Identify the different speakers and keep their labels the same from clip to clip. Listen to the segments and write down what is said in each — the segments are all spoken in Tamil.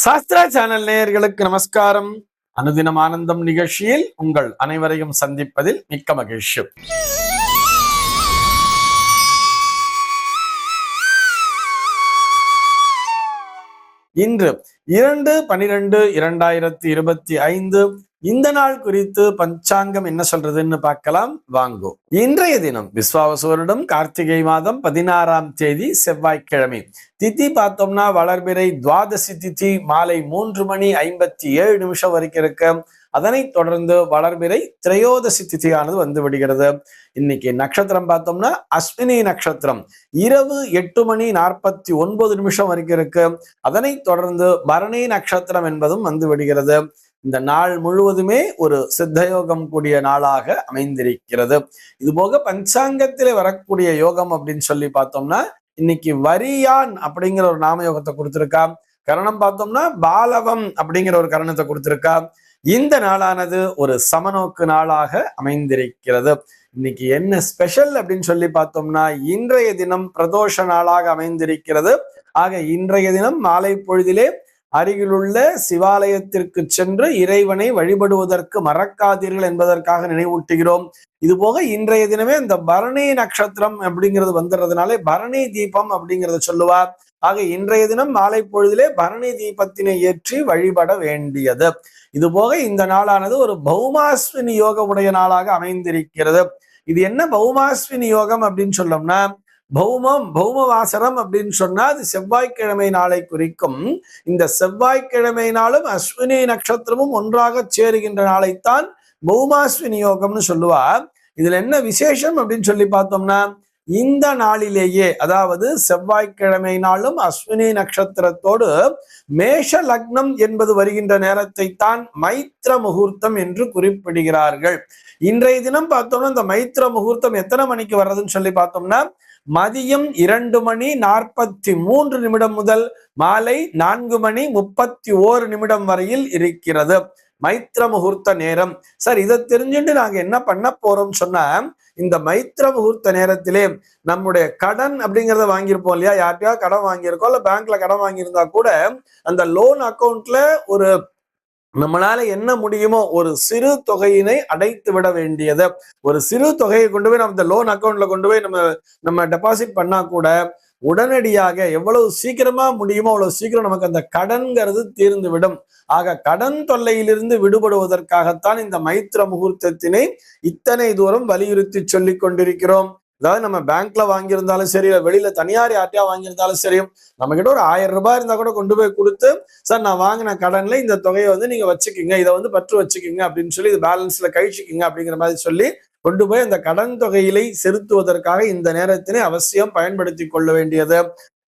Speaker 1: சாஸ்திரா சேனல் நேயர்களுக்கு நமஸ்காரம். அனுதினம் ஆனந்தம் நிகழ்ச்சியில் உங்கள் அனைவரையும் சந்திப்பதில் மிக்க மகிழ்ச்சி. இன்று 2/12/2025 இந்த நாள் குறித்து பஞ்சாங்கம் என்ன சொல்றதுன்னு பார்க்கலாம் வாங்கோ. இன்றைய தினம் விஸ்வாவசு வருடம் கார்த்திகை மாதம் 16ஆம் தேதி செவ்வாய்க்கிழமை. திதி பார்த்தோம்னா வளர்பிறை துவாதசி திதி மாலை 3:57 வரைக்கும் இருக்கு. அதனைத் தொடர்ந்து வளர்பிறை திரையோதசி திதியானது வந்து விடுகிறது. இன்னைக்கு நட்சத்திரம் பார்த்தோம்னா அஸ்வினி நட்சத்திரம் இரவு 8:49 வரைக்கும் இருக்கு. அதனைத் தொடர்ந்து பரணி நட்சத்திரம் என்பதும் வந்து விடுகிறது. இந்த நாள் முழுவதுமே ஒரு சித்தயோகம் கூடிய நாளாக அமைந்திருக்கிறது. இது போக பஞ்சாங்கத்திலே வரக்கூடிய யோகம் அப்படின்னு சொல்லி பார்த்தோம்னா இன்னைக்கு வரியான் அப்படிங்கிற ஒரு நாம யோகத்தை கொடுத்திருக்கா. கரணம் பார்த்தோம்னா பாலவம் அப்படிங்கிற ஒரு கரணத்தை கொடுத்திருக்கா. இந்த நாளானது ஒரு சமநோக்கு நாளாக அமைந்திருக்கிறது. இன்னைக்கு என்ன ஸ்பெஷல் அப்படின்னு சொல்லி பார்த்தோம்னா இன்றைய தினம் பிரதோஷ நாளாக அமைந்திருக்கிறது. ஆக இன்றைய தினம் மாலை பொழுதிலே அருகிலுள்ள சிவாலயத்திற்கு சென்று இறைவனை வழிபடுவதற்கு மறக்காதீர்கள் என்பதற்காக நினைவூட்டுகிறோம். இது போக இன்றைய தினமே இந்த பரணி நட்சத்திரம் அப்படிங்கிறது வந்துடுறதுனாலே பரணி தீபம் அப்படிங்கிறத சொல்லுவார். ஆக இன்றைய தினம் மாலை பொழுதிலே பரணி தீபத்தினை ஏற்றி வழிபட வேண்டியது. இது போக இந்த நாளானது ஒரு பௌமாஸ்வினி யோக உடைய நாளாக அமைந்திருக்கிறது. இது என்ன பௌமாஸ்வினி யோகம் அப்படின்னு சொல்லோம்னா பௌமவாசரம் அப்படின்னு சொன்னா அது செவ்வாய்க்கிழமை நாளை குறிக்கும். இந்த செவ்வாய்க்கிழமை நாளும் அஸ்வினி நட்சத்திரமும் ஒன்றாக சேருகின்ற நாளைத்தான் பௌமாஸ்வினி யோகம்னு சொல்லுவார். இதுல என்ன விசேஷம் அப்படின்னு சொல்லி பார்த்தோம்னா இந்த நாளிலேயே அதாவது செவ்வாய்க்கிழமை நாளும் அஸ்வினி நட்சத்திரத்தோடு மேஷ லக்னம் என்பது வருகின்ற நேரத்தை தான் மைத்திர முகூர்த்தம் என்று குறிப்பிடுகிறார்கள். இன்றைய தினம் பார்த்தோம்னா இந்த மைத்திர முகூர்த்தம் எத்தனை மணிக்கு வர்றதுன்னு சொல்லி பார்த்தோம்னா மதியம் 2:43 முதல் மாலை 4:31 வரையில் இருக்கிறது மைத்திர முகூர்த்த நேரம். சார் இதை தெரிஞ்சுட்டு நாங்க என்ன பண்ண போறோம் சொன்னா இந்த மைத்திர முகூர்த்த நேரத்திலே நம்முடைய கடன் அப்படிங்கிறத வாங்கியிருப்போம் இல்லையா, யார்கிட்டயா கடன் வாங்கியிருக்கோம் இல்ல பேங்க்ல கடன் வாங்கியிருந்தா கூட அந்த லோன் அக்கௌண்ட்ல ஒரு நம்மளால என்ன முடியுமோ ஒரு சிறு தொகையினை அடைத்து விட வேண்டியது. ஒரு சிறு தொகையை கொண்டு போய் நம்ம இந்த லோன் அக்கௌண்ட்ல கொண்டு போய் நம்ம டெபாசிட் பண்ணா கூட உடனடியாக எவ்வளவு சீக்கிரமா முடியுமோ அவ்வளவு சீக்கிரம் நமக்கு அந்த கடன்கிறது தீர்ந்து விடும். ஆக கடன் தொல்லையிலிருந்து விடுபடுவதற்காகத்தான் இந்த மைத்திர முகூர்த்தத்தினை இத்தனை தூரம் வலியுறுத்தி சொல்லி கொண்டிருக்கிறோம். அதாவது நம்ம பேங்க்ல வாங்கியிருந்தாலும் சரி, வெளியில தனியார் யார்ட்டையா வாங்கியிருந்தாலும் சரி, நம்ம கிட்ட ஒரு 1000 ரூபாய் இருந்தா கூட கொண்டு போய் கொடுத்து சார் நான் வாங்கின கடன்ல இந்த தொகையை நீங்க வச்சுக்கோங்க, இதை பற்று வச்சுக்கோங்க அப்படின்னு சொல்லி இது பேலன்ஸ்ல கழிச்சுக்கோங்க அப்படிங்கிற மாதிரி சொல்லி கொண்டு போய் அந்த கடன் தொகையிலை செலுத்துவதற்காக இந்த நேரத்தினை அவசியம் பயன்படுத்தி கொள்ள வேண்டியது.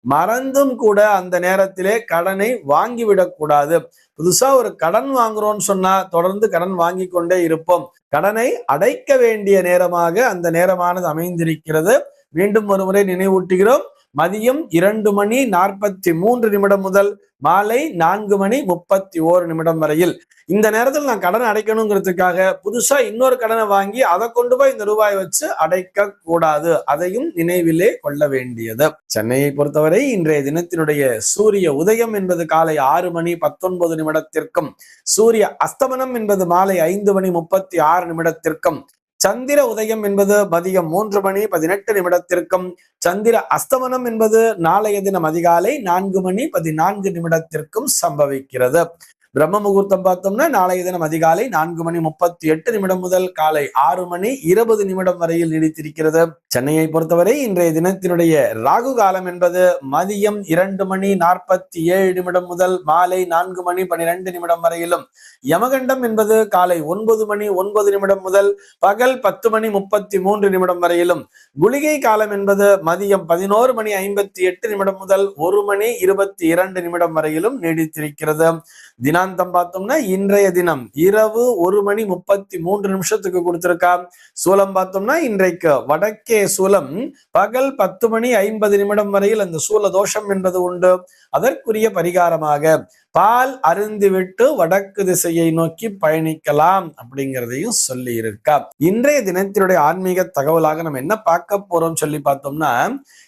Speaker 1: மறந்தும் கூட அந்த நேரத்திலே கடனை வாங்கிவிடக்கூடாது. புதுசா ஒரு கடன் வாங்குறோம்னு சொன்னா தொடர்ந்து கடன் வாங்கி கொண்டே இருப்போம். கடனை அடைக்க வேண்டிய நேரமாக அந்த நேரமானது அமைந்திருக்கிறது. மீண்டும் ஒரு முறை நினைவூட்டுகிறோம். மதியம் 2:43 முதல் மாலை 4:31 வரையில் இந்த நேரத்தில் நான் கடன் அடைக்கணுங்கிறதுக்காக புதுசா இன்னொரு கடனை வாங்கி அதை கொண்டு போய் இந்த ரூபாய் வச்சு அடைக்க கூடாது. அதையும் நினைவிலே கொள்ள வேண்டியது. சென்னையை பொறுத்தவரை இன்றைய தினத்தினுடைய சூரிய உதயம் என்பது காலை 6:19 சூரிய அஸ்தமனம் என்பது மாலை 5:36 சந்திர உதயம் என்பது மதியம் 3:18 சந்திர அஸ்தமனம் என்பது நாளைய தினம் அதிகாலை 4:14 சம்பவிக்கிறது. பிரம்ம முகூர்த்தம் பார்த்தோம்னா நாளைய தினம் அதிகாலை 4:38 முதல் காலை 6:20 வரையில் நீடித்திருக்கிறது. சென்னையை பொறுத்தவரை இன்றைய தினத்தினுடைய ராகு காலம் என்பது மதியம் 2:47 முதல் மாலை 4:12 வரையிலும், யமகண்டம் என்பது காலை 9:09 முதல் பகல் 10:33 வரையிலும், குளிகை காலம் என்பது மதியம் 11:58 முதல் 1:22 வரையிலும் நீடித்திருக்கிறது. தினாந்தம் பார்த்தோம்னா இன்றைய தினம் இரவு 1:33 கொடுத்திருக்கா. சூலம் பார்த்தோம்னா இன்றைக்கு வடக்கே சூலம் பகல் 10:50 வரையில் அந்த சூல தோஷம் என்பது உண்டு. அதற்குரிய பரிகாரமாக பால் அருந்திவிட்டு வடக்கு திசையை நோக்கி பயணிக்கலாம் அப்படிங்கிறதையும் சொல்லி இருக்கா. இன்றைய தினத்தினுடைய ஆன்மீக தகவலாக நம்ம என்ன பார்க்க போறோம் சொல்லி பார்த்தோம்னா,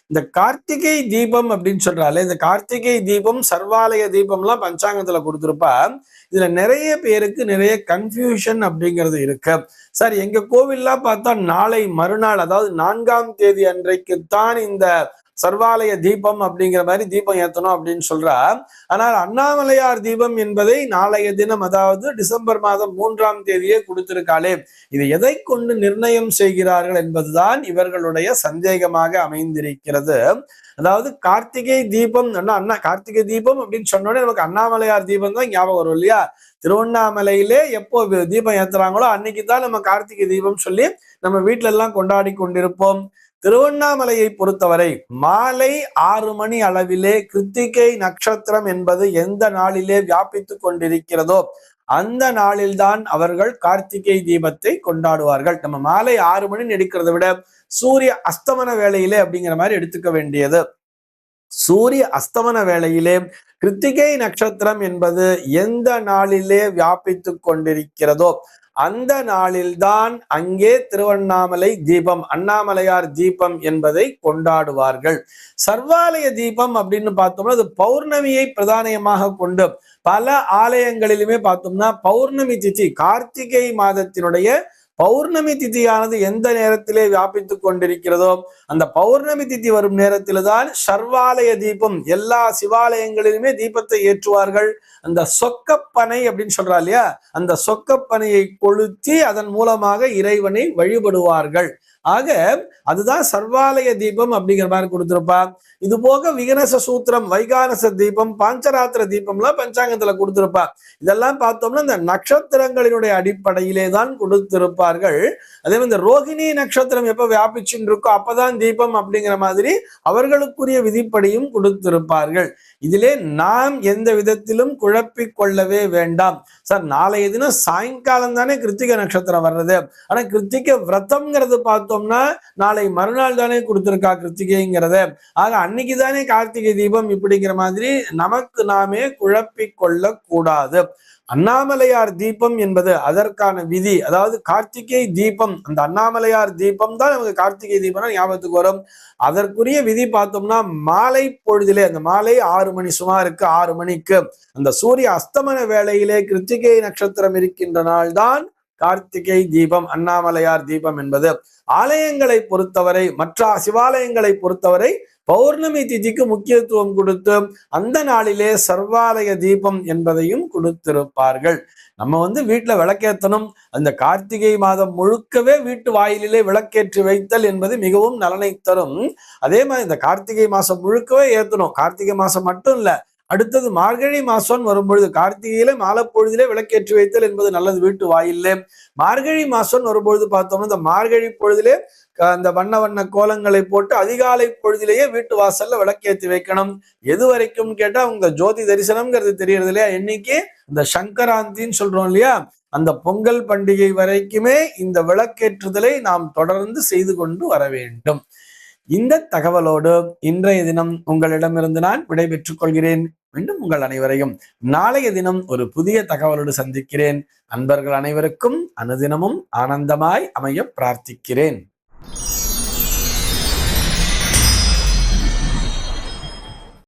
Speaker 1: இந்த கார்த்திகை தீபம் அப்படின்னு சொல்றாலே, இந்த கார்த்திகை தீபம் சர்வாலய தீபம்லாம் பஞ்சாங்கத்துல கொடுத்துருப்பா. இதுல நிறைய பேருக்கு நிறைய கன்ஃபியூஷன் அப்படிங்கிறது இருக்கு. சார், எங்க கோவில்லாம் பார்த்தா நாளை மறுநாள், அதாவது 4ஆம் தேதி அன்றைக்குத்தான் இந்த சர்வாலய தீபம் அப்படிங்கிற மாதிரி தீபம் ஏத்தணும் அப்படின்னு சொல்றா. ஆனால் அண்ணாமலையார் தீபம் என்பதை நாளைய தினம், அதாவது டிசம்பர் மாதம் 3ஆம் தேதியே கொடுத்திருக்காளே, இது எதை கொண்டு நிர்ணயம் செய்கிறார்கள் என்பதுதான் இவர்களுடைய சந்தேகமாக அமைந்திருக்கிறது. அதாவது கார்த்திகை தீபம், கார்த்திகை தீபம் அப்படின்னு சொன்னோடனே நமக்கு அண்ணாமலையார் தீபம் தான் ஞாபகம் வரும் இல்லையா? திருவண்ணாமலையிலே எப்போ தீபம் ஏத்துறாங்களோ அன்னைக்கு தான் நம்ம கார்த்திகை தீபம் சொல்லி நம்ம வீட்டுல எல்லாம் கொண்டாடி கொண்டிருப்போம். திருவண்ணாமலையை பொறுத்தவரை மாலை 6 மணி அளவிலே கிருத்திகை நட்சத்திரம் என்பது எந்த நாளிலே வியாபித்து கொண்டிருக்கிறதோ அந்த நாளில்தான் அவர்கள் கார்த்திகை தீபத்தை கொண்டாடுவார்கள். நம்ம மாலை 6 மணி எடுக்கிறத விட சூரிய அஸ்தமன வேளையிலே அப்படிங்கிற மாதிரி எடுத்துக்க வேண்டியது. சூரிய அஸ்தமன வேளையிலே கிருத்திகை நட்சத்திரம் என்பது எந்த நாளிலே வியாபித்து கொண்டிருக்கிறதோ அந்த நாளில்தான் அங்கே திருவண்ணாமலை தீபம், அண்ணாமலையார் தீபம் என்பதை கொண்டாடுவார்கள். சர்வாலய தீபம் அப்படின்னு பார்த்தோம்னா அது பௌர்ணமியை பிரதானமாக கொண்டு பல ஆலயங்களிலுமே பார்த்தோம்னா பௌர்ணமி திதி, கார்த்திகை மாதத்தினுடைய பௌர்ணமி திதியானது எந்த நேரத்திலே வியாபித்து கொண்டிருக்கிறதோ அந்த பௌர்ணமி திதி வரும் நேரத்தில்தான் சர்வாலய தீபம், எல்லா சிவாலயங்களிலுமே தீபத்தை ஏற்றுவார்கள். அந்த சொக்கப்பனை அப்படின்னு சொல்றா இல்லையா, அந்த சொக்கப்பனையை கொளுத்தி அதன் மூலமாக இறைவனை வழிபடுவார்கள். ஆக அதுதான் சர்வாலய தீபம் அப்படிங்கிற மாதிரி கொடுத்திருப்பா. இது போக விகனச சூத்திரம், வைகானச தீபம், பாஞ்சராத்திர தீபம்லாம் பஞ்சாங்கத்துல கொடுத்திருப்பா. இதெல்லாம் பார்த்தோம்னா இந்த நட்சத்திரங்களினுடைய அடிப்படையிலே தான் கொடுத்திருப்பார்கள். அதே மாதிரி இந்த ரோகிணி நட்சத்திரம் எப்ப வியாபிச்சுட்டு இருக்கோ அப்பதான் தீபம் அப்படிங்கிற மாதிரி அவர்களுக்குரிய விதிப்படியும் கொடுத்திருப்பார்கள். இதிலே நாம் எந்த விதத்திலும் குழப்பிக் கொள்ளவே வேண்டாம். சார், நாளைய தினம் சாயங்காலம் தானே கிருத்திகை நட்சத்திரம் வர்றது, ஆனா கிருத்திகை விரதம்ங்கிறது பார்த்தோம்னா நாளை மறுநாள் தானே கொடுத்திருக்கா கிருத்திகைங்கிறத. ஆக அன்னைக்கு தானே கார்த்திகை தீபம் இப்படிங்கிற மாதிரி நமக்கு நாமே குழப்பிக் கொள்ள கூடாது. அண்ணாமலையார் தீபம் என்பது அதற்கான விதி. அதாவது கார்த்திகை தீபம், அந்த அண்ணாமலையார் தீபம் தான் நமக்கு கார்த்திகை தீபம்னா ஞாபகத்துக்கு வரும். அதற்குரிய விதி பார்த்தோம்னா மாலை பொழுதிலே, அந்த மாலை 6 மணி சுமாருக்கு 6 மணிக்கு அந்த சூரிய அஸ்தமன வேளையிலே கிருத்திகை நட்சத்திரம் இருக்கின்ற நாள் தான் கார்த்திகை தீபம், அண்ணாமலையார் தீபம் என்பது. ஆலயங்களை பொறுத்தவரை, மற்ற சிவாலயங்களை பொறுத்தவரை பௌர்ணமி திதிக்கு முக்கியத்துவம் கொடுத்து அந்த நாளிலே சர்வாலய தீபம் என்பதையும் கொடுத்திருப்பார்கள். நம்ம வீட்டுல விளக்கேற்றணும். அந்த கார்த்திகை மாதம் முழுக்கவே வீட்டு வாயிலே விளக்கேற்றி வைத்தல் என்பது மிகவும் நலனை தரும். அதே மாதிரி இந்த கார்த்திகை மாசம் முழுக்கவே ஏற்றணும். கார்த்திகை மாசம் மட்டும் இல்ல, அடுத்தது மார்கழி மாசம் வரும்பொழுது கார்த்திகையில மாலை பொழுதிலே விளக்கேற்றி வைத்தல் என்பது நல்லது வீட்டு வாயிலே. மார்கழி மாசம் வரும்பொழுது பார்த்தோம்னா இந்த மார்கழி பொழுதிலே அந்த வண்ண வண்ண கோலங்களை போட்டு அதிகாலை பொழுதிலேயே வீட்டு வாசல்ல விளக்கேற்றி வைக்கணும். எது வரைக்கும் கேட்டா உங்க ஜோதி தரிசனம்ங்கிறது தெரியறது இல்லையா, இன்னைக்கு இந்த சங்கராந்தின்னு சொல்றோம் இல்லையா, அந்த பொங்கல் பண்டிகை வரைக்குமே இந்த விளக்கேற்றுதலை நாம் தொடர்ந்து செய்து கொண்டு வர வேண்டும். இந்த தகவலோடு இன்றைய தினம் உங்களிடமிருந்து நான் விடைபெற்றுக் கொள்கிறேன். மீண்டும் உங்கள் அனைவரையும் நாளைய தினம் ஒரு புதிய தகவலோடு சந்திக்கிறேன். அன்பர்கள் அனைவருக்கும் அனுதினமும் ஆனந்தமாய் அமைய பிரார்த்திக்கிறேன்.